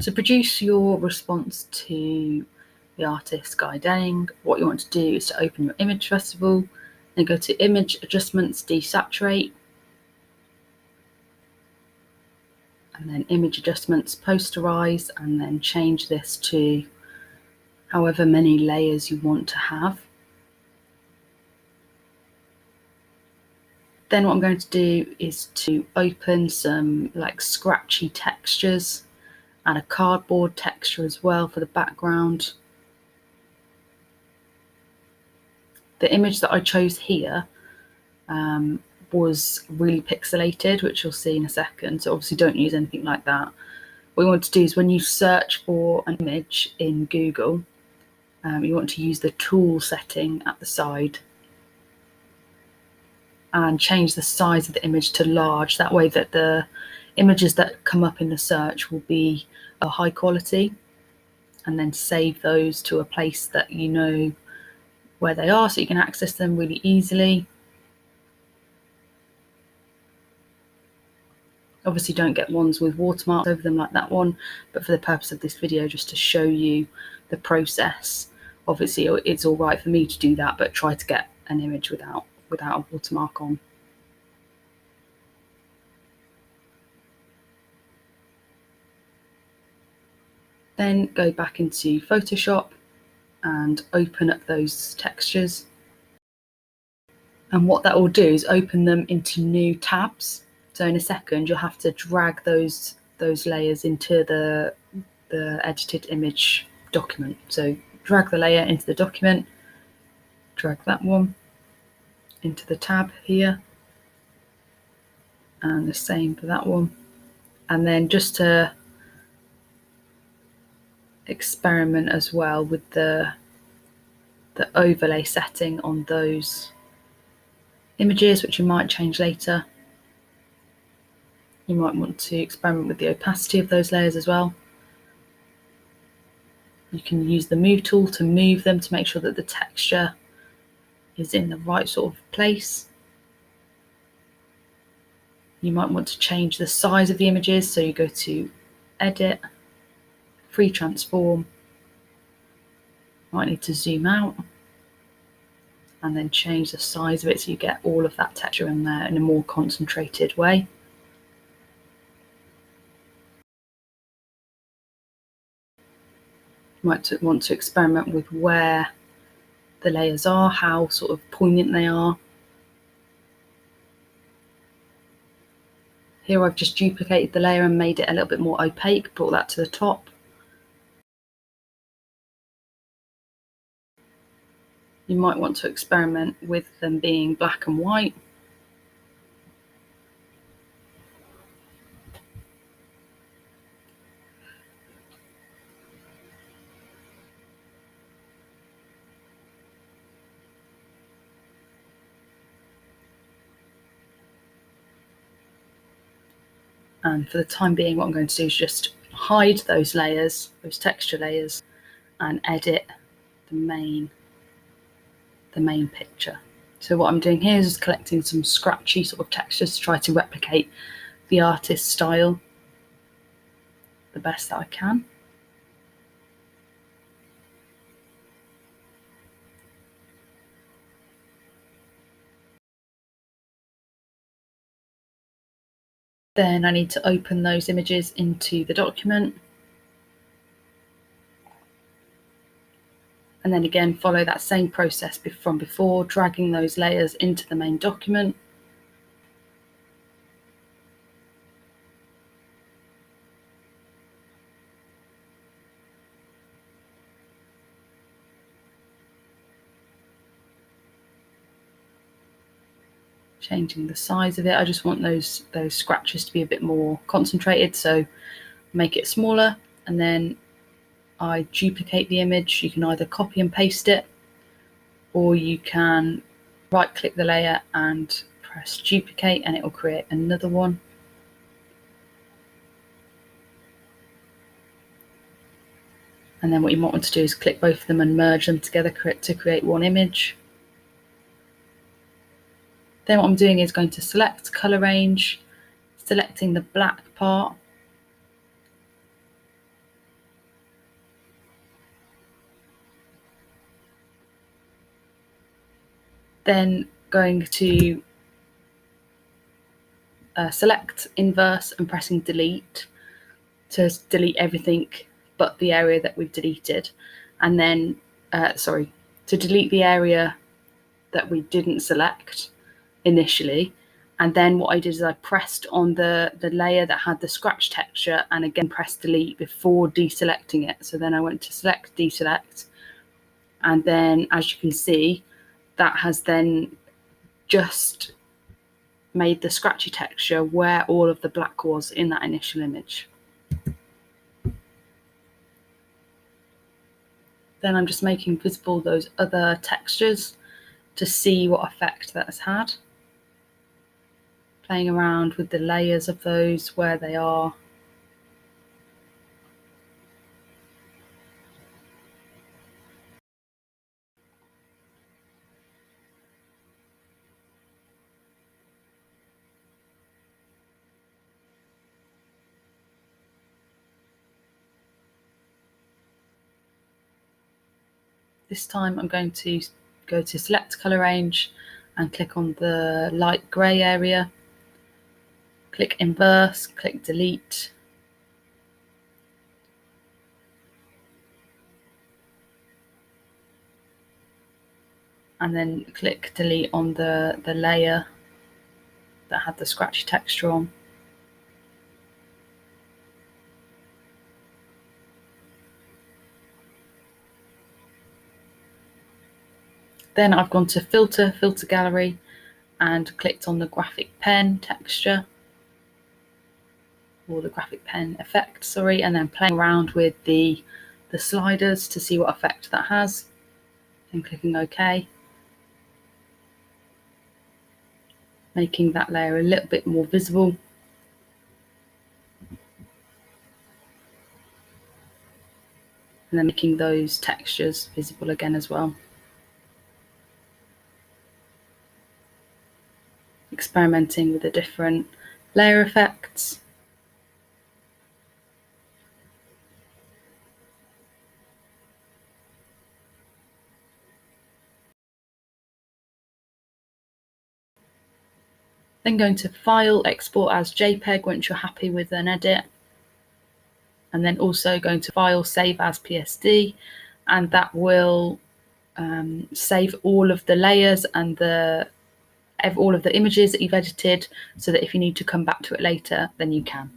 To produce your response to the artist's guiding, what you want to do is to open your image first of all, then go to Image Adjustments, Desaturate, and then Image Adjustments, Posterize, and then change this to however many layers you want to have. Then what I'm going to do is to open some like scratchy textures and a cardboard texture as well for the background. The image that I chose here was really pixelated, which you'll see in a second, so obviously don't use anything like that. What you want to do is when you search for an image in Google, you want to use the tool setting at the side and change the size of the image to large. That way that the images that come up in the search will be of high quality, and then save those to a place that you know where they are so you can access them really easily. Obviously don't get ones with watermarks over them like that one, but for the purpose of this video, just to show you the process, obviously it's all right for me to do that, but try to get an image without a watermark on. Then go back into Photoshop and open up those textures. And what that will do is open them into new tabs. So in a second, you'll have to drag those layers into the edited image document. So drag the layer into the document, drag that one into the tab here, and the same for that one. And then just to experiment as well with the overlay setting on those images, which you might change later. You might want to experiment with the opacity of those layers as well. You can use the move tool to move them to make sure that the texture is in the right sort of place. You might want to change the size of the images, so you go to Edit, Free Transform, might need to zoom out, and then change the size of it so you get all of that texture in there in a more concentrated way. You might want to experiment with where the layers are, how sort of poignant they are. Here I've just duplicated the layer and made it a little bit more opaque, brought that to the top. You might want to experiment with them being black and white. And for the time being, what I'm going to do is just hide those layers, those texture layers, and edit the main picture. So what I'm doing here is just collecting some scratchy sort of textures to try to replicate the artist's style the best that I can. Then I need to open those images into the document. And then again, follow that same process from before, dragging those layers into the main document. Changing the size of it. I just want those scratches to be a bit more concentrated, so make it smaller, and then I duplicate the image. You can either copy and paste it, or you can right click the layer and press duplicate and it will create another one. And then what you might want to do is click both of them and merge them together to create one image. Then what I'm doing is going to select color range, selecting the black part, Then going to select inverse and pressing delete to delete everything but the area that we've deleted, and then to delete the area that we didn't select initially. And then what I did is I pressed on the layer that had the scratch texture and again pressed delete before deselecting it. So then I went to select, deselect, and then as you can see, that has then just made the scratchy texture where all of the black was in that initial image. Then I'm just making visible those other textures to see what effect that has had. Playing around with the layers of those, where they are. This time I'm going to go to select colour range and click on the light grey area, click inverse, click delete, and then click delete on the layer that had the scratchy texture on. Then I've gone to filter gallery and clicked on the graphic pen texture, or the graphic pen effect, sorry, and then playing around with the sliders to see what effect that has, and clicking OK. Making that layer a little bit more visible. And then making those textures visible again as well. Experimenting with the different layer effects. Then going to File, Export as JPEG once you're happy with an edit. And then also going to File, Save as PSD, and that will save all of the layers and all of the images that you've edited, so that if you need to come back to it later, then you can.